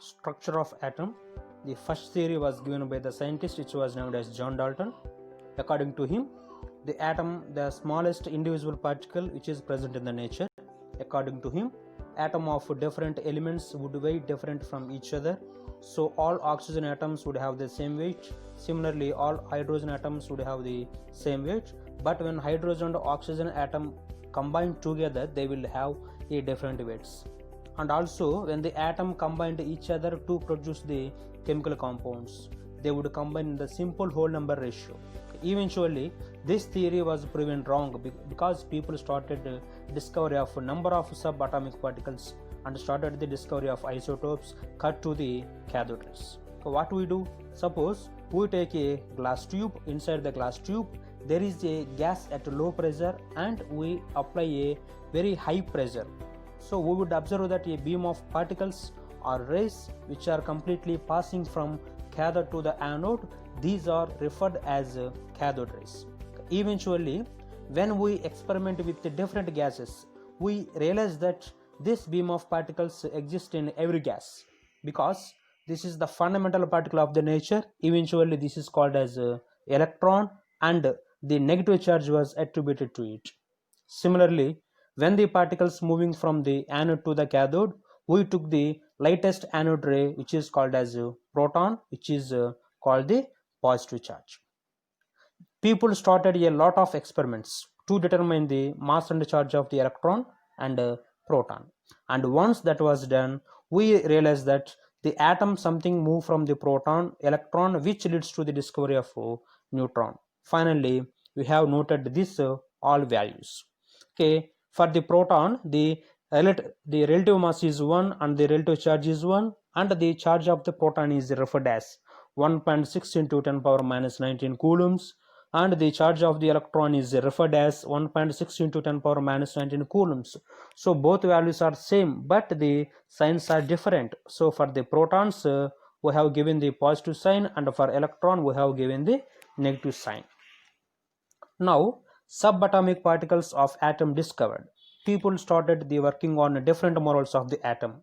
structure of atom. The first theory was given by the scientist which was named as John Dalton. According to him, the atom, the smallest indivisible particle which is present in the nature. According to him, atom of different elements would weigh different from each other. So all oxygen atoms would have the same weight. Similarly, all hydrogen atoms would have the same weight. But when hydrogen and oxygen atom combine together, they will have a different weights. And also, when the atom combined each other to produce the chemical compounds, they would combine in the simple whole number ratio. Eventually, this theory was proven wrong because people started discovery of a number of subatomic particles and started the discovery of isotopes cut to the cathode rays. So what we do? Suppose we take a glass tube. Inside the glass tube, there is a gas at low pressure and we apply a very high pressure. So we would observe that a beam of particles or rays which are completely passing from cathode to the anode, these are referred as cathode rays. Eventually, when we experiment with the different gases, we realize that this beam of particles exist in every gas because this is the fundamental particle of the nature. Eventually, this is called as electron and the negative charge was attributed to it. Similarly, when the particles moving from the anode to the cathode, we took the lightest anode ray which is called as proton, which is called the positive charge. People started a lot of experiments to determine the mass and charge of the electron and proton. And once that was done, we realized that the atom something moved from the proton electron, which leads to the discovery of neutron. Finally, we have noted this all values. Okay, for the proton, the relative mass is 1 and the relative charge is 1, and the charge of the proton is referred as 1.6 into 10 power minus 19 coulombs, and the charge of the electron is referred as 1.6 into 10 power minus 19 coulombs. So both values are same, but the signs are different. So for the protons, we have given the positive sign, and for electron we have given the negative sign. Now, subatomic particles of atom discovered. People started the working on different models of the atom.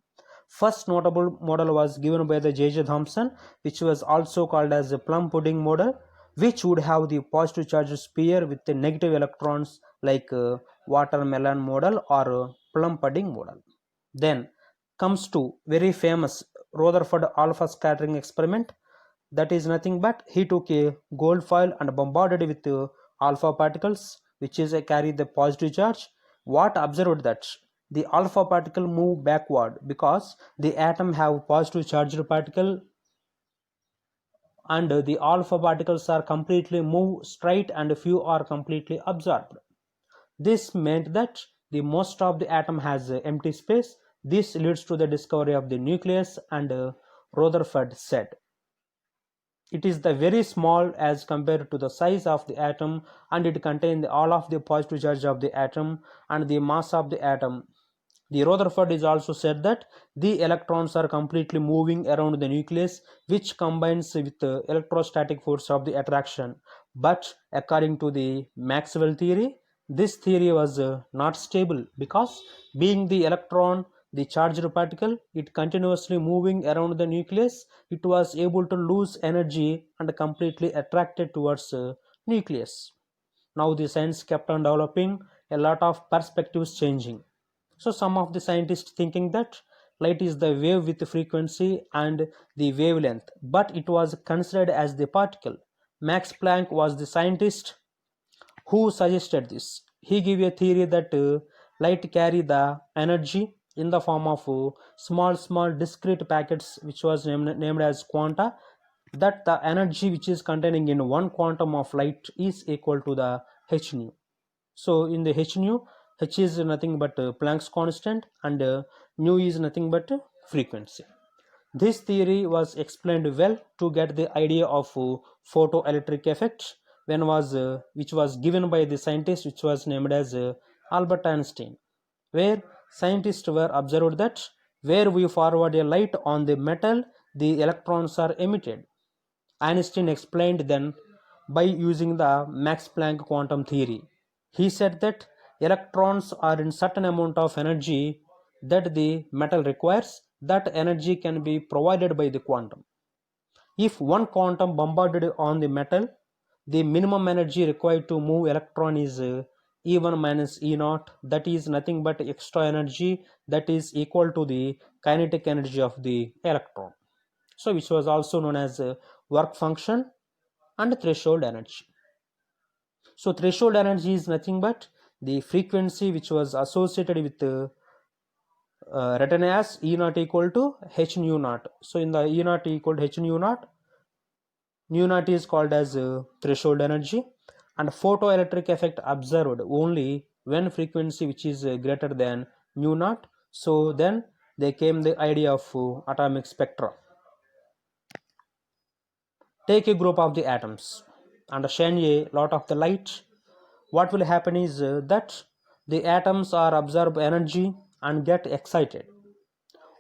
First notable model was given by the J.J. Thomson, which was also called as a plum pudding model, which would have the positive charged sphere with the negative electrons like watermelon model or plum pudding model. Then comes to very famous Rutherford alpha scattering experiment. That is nothing but he took a gold foil and bombarded with alpha particles which is carry the positive charge. What observed that the alpha particle move backward because the atom have positive charged particle and the alpha particles are completely move straight and few are completely absorbed. This meant that the most of the atom has empty space. This leads to the discovery of the nucleus, and Rutherford said it is the very small as compared to the size of the atom, and it contains all of the positive charge of the atom and the mass of the atom. The Rutherford is also said that the electrons are completely moving around the nucleus, which combines with the electrostatic force of the attraction. But according to the Maxwell theory, this theory was not stable because being the electron, the charged particle, it continuously moving around the nucleus, it was able to lose energy and completely attracted towards nucleus. Now the science kept on developing, a lot of perspectives changing. So some of the scientists thinking that light is the wave with the frequency and the wavelength, but it was considered as the particle. Max Planck was the scientist who suggested this. He gave a theory that light carry the energy in the form of small discrete packets which was named as quanta, that the energy which is containing in one quantum of light is equal to the h nu. So in the h nu, h is nothing but Planck's constant and nu is nothing but frequency. This theory was explained well to get the idea of photoelectric effect which was given by the scientist which was named as Albert Einstein, where scientists were observed that where we forward a light on the metal, the electrons are emitted. Einstein explained then by using the Max Planck quantum theory. He said that electrons are in certain amount of energy that the metal requires. that energy can be provided by the quantum. If one quantum bombarded on the metal, the minimum energy required to move electron is E1 minus E0, that is nothing but extra energy that is equal to the kinetic energy of the electron. So which was also known as work function and threshold energy. So threshold energy is nothing but the frequency which was associated with written as E0 equal to h nu naught. So in the E0 equal to h nu naught is called as threshold energy, and photoelectric effect observed only when frequency which is greater than nu naught. So then they came the idea of atomic spectra. Take a group of the atoms and shine a lot of the light. What will happen is that the atoms are absorb energy and get excited.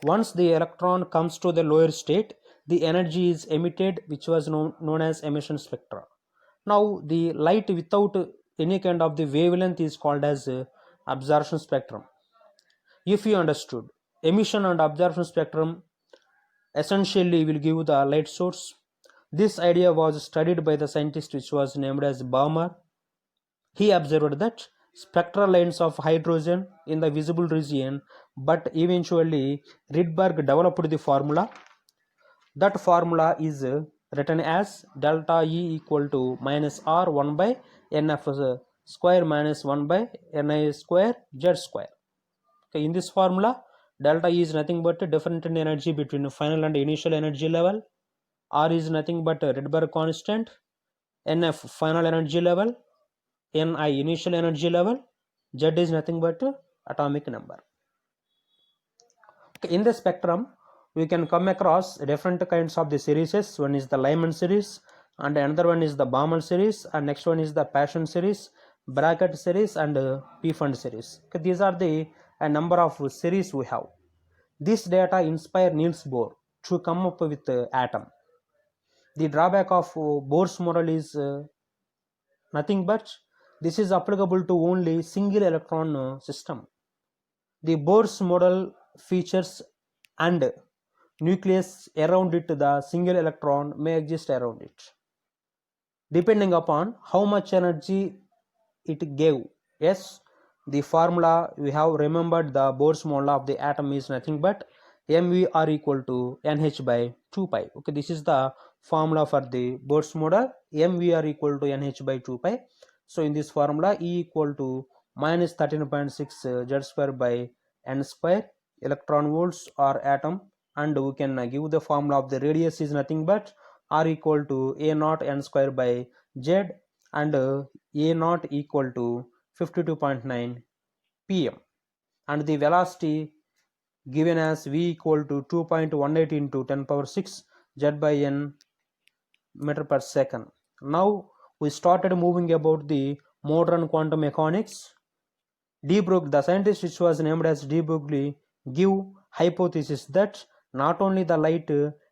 Once the electron comes to the lower state, the energy is emitted, which was known as emission spectra. Now the light without any kind of the wavelength is called as absorption spectrum. If you understood, emission and absorption spectrum essentially will give the light source. This idea was studied by the scientist which was named as Balmer. He observed that spectral lines of hydrogen in the visible region, but eventually Rydberg developed the formula. That formula is written as delta E equal to minus R 1 by NF square minus 1 by Ni square Z square. Okay, in this formula, delta E is nothing but difference in energy between final and initial energy level. R is nothing but Rydberg constant. NF final energy level. Ni initial energy level. Z is nothing but atomic number. Okay, in the spectrum, we can come across different kinds of the series. One is the Lyman series, and another one is the Baumol series, and next one is the Paschen series, Brackett series, and Pfund series. Okay, these are the number of series we have. This data inspired Niels Bohr to come up with atom. The drawback of Bohr's model is nothing but this is applicable to only single electron system. The Bohr's model features and nucleus around it, the single electron may exist around it, depending upon how much energy it gave. Yes, the formula we have remembered, the Bohr's model of the atom is nothing but mvr equal to nh by 2 pi. Okay, this is the formula for the Bohr's model, mvr equal to nh by 2 pi. So in this formula, E equal to minus 13.6 z square by n square electron volts or atom, and we can give the formula of the radius is nothing but r equal to a naught n square by z, and a naught equal to 52.9 pm, and the velocity given as v equal to 2.18 into 10 power 6 z by n meter per second. Now we started moving about the modern quantum mechanics. De Broglie, the scientist which was named as de Broglie, give hypothesis that not only the light,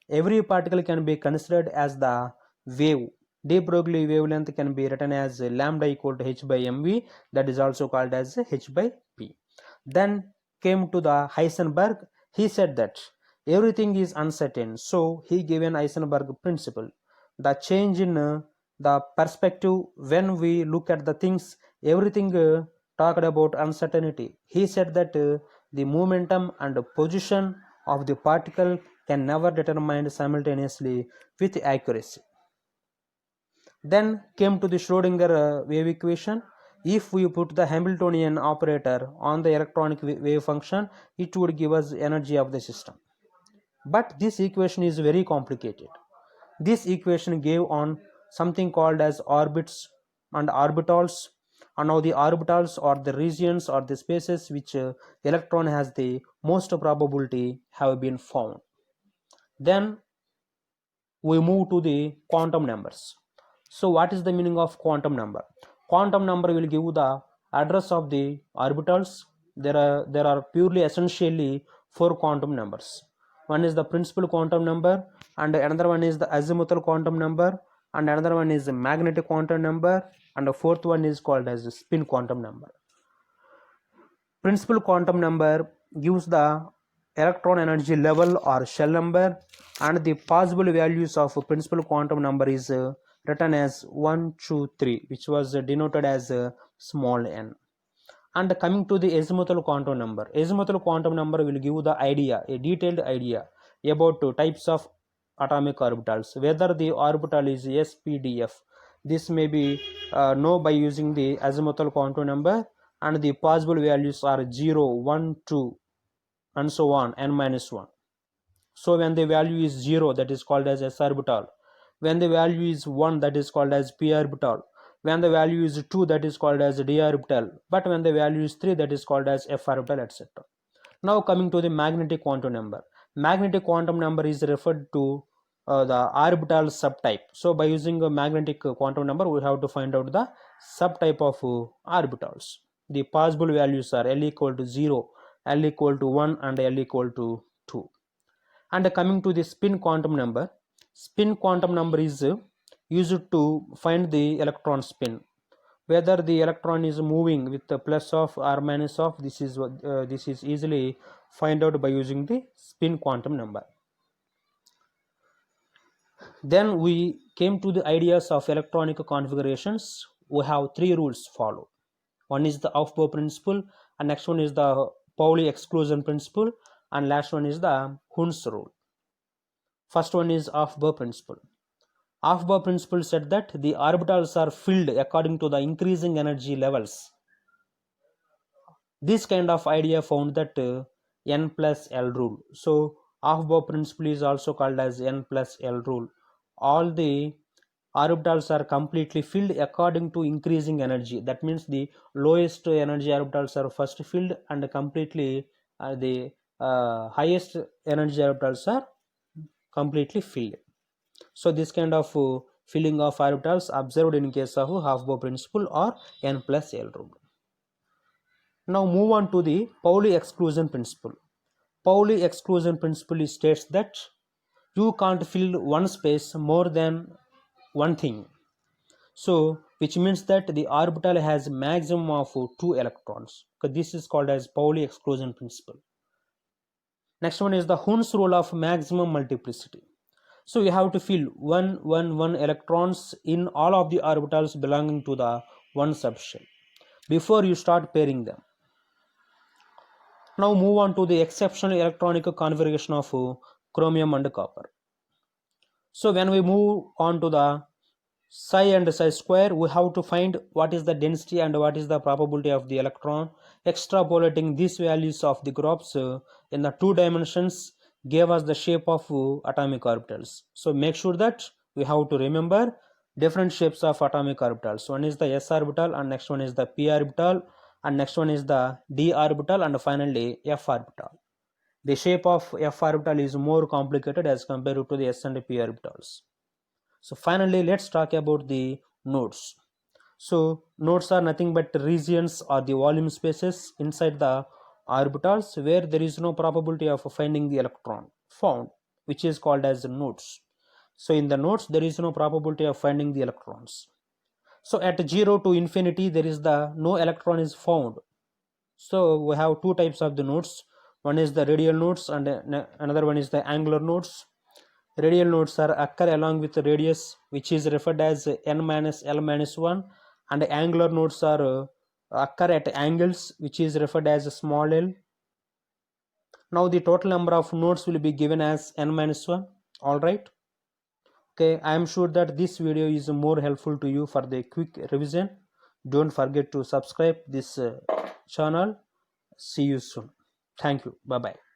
every particle can be considered as the wave. De Broglie wavelength can be written as lambda equal to h by mv, that is also called as h by p. Then came to the Heisenberg. He said that everything is uncertain, so he gave an Heisenberg principle. The change in the perspective when we look at the things, everything talked about uncertainty. He said that the momentum and position of the particle can never determined simultaneously with accuracy. Then came to the Schrodinger wave equation. If we put the Hamiltonian operator on the electronic wave function, it would give us energy of the system. But this equation is very complicated. This equation gave on something called as orbits and orbitals, and now the orbitals are the regions or the spaces which electron has the most probability have been found. Then we move to the quantum numbers. So what is the meaning of quantum number? Quantum number will give the address of the orbitals. There are purely essentially 4 quantum numbers. One is the principal quantum number, and another one is the azimuthal quantum number, and another one is the magnetic quantum number, and the fourth one is called as the spin quantum number. Principal quantum number gives the electron energy level or shell number, and the possible values of principal quantum number is written as 1, 2, 3, which was denoted as small n. And coming to the azimuthal quantum number will give the idea, a detailed idea about types of atomic orbitals, whether the orbital is s, p, d, f. This may be known by using the azimuthal quantum number, and the possible values are 0, 1, 2, and so on, n minus 1. So when the value is 0, that is called as s orbital. When the value is 1, that is called as p orbital. When the value is 2, that is called as d orbital. But when the value is 3, that is called as f orbital, etc. Now coming to the magnetic quantum number. Magnetic quantum number is referred to the orbital subtype. So by using a magnetic quantum number, we have to find out the subtype of orbitals. The possible values are L equal to 0, L equal to 1, and L equal to 2. And coming to the spin quantum number is used to find the electron spin, whether the electron is moving with the plus of or minus of. This is easily find out by using the spin quantum number. Then we came to the ideas of electronic configurations. We have 3 rules follow. One is the Aufbau principle, and next one is the Pauli exclusion principle, and last one is the Hund's rule. First one is Aufbau principle. Aufbau principle said that the orbitals are filled according to the increasing energy levels. This kind of idea found that n plus L rule. So Aufbau principle is also called as n plus L rule. All the orbitals are completely filled according to increasing energy. That means the lowest energy orbitals are first filled, and completely the highest energy orbitals are completely filled. So this kind of filling of orbitals observed in case of Aufbau principle or n plus L rule. Now move on to the Pauli exclusion principle. Pauli exclusion principle states that you can't fill one space more than one thing. So which means that the orbital has maximum of 2 electrons. Okay, this is called as Pauli exclusion principle. Next one is the Hund's rule of maximum multiplicity. So you have to fill 1, 1, 1 electrons in all of the orbitals belonging to the one subshell before you start pairing them. Now move on to the exceptional electronic configuration of chromium and copper. So when we move on to the psi and psi square, we have to find what is the density and what is the probability of the electron. Extrapolating these values of the graphs in the 2 dimensions gave us the shape of atomic orbitals. So make sure that we have to remember different shapes of atomic orbitals. One is the s orbital, and next one is the p orbital, and next one is the d orbital, and finally f orbital. The shape of f orbital is more complicated as compared to the s and p orbitals. So finally, let's talk about the nodes. So nodes are nothing but regions or the volume spaces inside the orbitals where there is no probability of finding the electron found, which is called as nodes. So in the nodes, there is no probability of finding the electrons. So at 0 to infinity, there is no electron is found. So we have 2 types of the nodes. One is the radial nodes, and another one is the angular nodes. Radial nodes occur along with the radius, which is referred as n minus L minus 1, and angular nodes occur at angles, which is referred as small l. Now the total number of nodes will be given as n minus 1. Alright. Okay, I am sure that this video is more helpful to you for the quick revision. Don't forget to subscribe this channel. See you soon. Thank you. Bye bye.